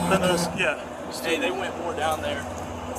Yeah. Hey, they went more down there.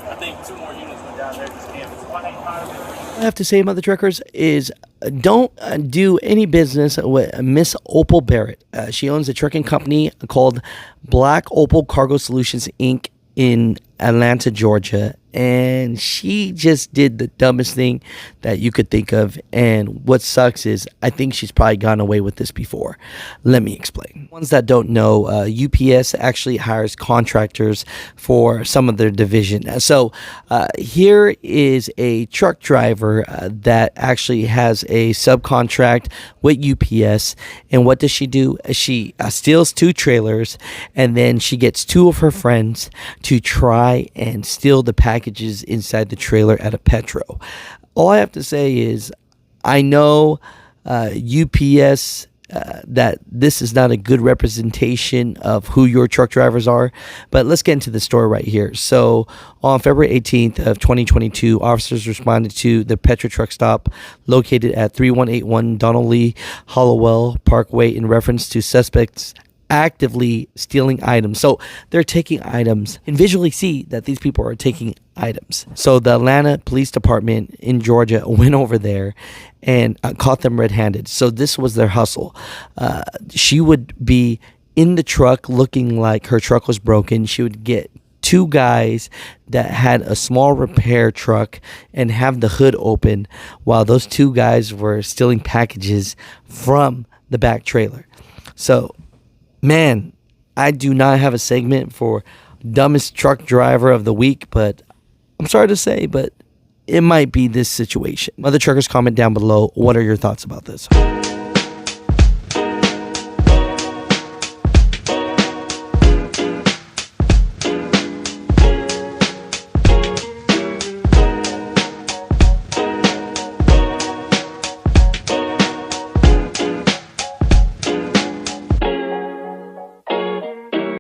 I think 2 more units went down there to this campus. What I have to say, Mother Truckers, is don't do any business with Miss Opal Barrett. She owns a trucking company called Black Opal Cargo Solutions Inc. in Atlanta, Georgia. And she just did the dumbest thing that you could think of. And what sucks is I think she's probably gone away with this before. Let me explain. Ones that don't know, UPS actually hires contractors for some of their division. So here is a truck driver that actually has a subcontract with UPS. And what does she do? She steals 2 trailers, and then she gets 2 of her friends to try and steal the packages inside the trailer at a Petro. All I have to say is I know UPS that this is not a good representation of who your truck drivers are, but let's get into the story right here. So on February 18th of 2022, officers responded to the Petro truck stop located at 3181 Donald Lee Hollowell Parkway in reference to suspects actively stealing items. So they're taking items, and visually see that these people are taking items. So the Atlanta Police Department in Georgia went over there and caught them red-handed. So this was their hustle. She would be in the truck looking like her truck was broken. She would get 2 guys that had a small repair truck and have the hood open while those 2 guys were stealing packages from the back trailer. So man, I do not have a segment for dumbest truck driver of the week, but I'm sorry to say, but it might be this situation. Mother Truckers, comment down below. What are your thoughts about this?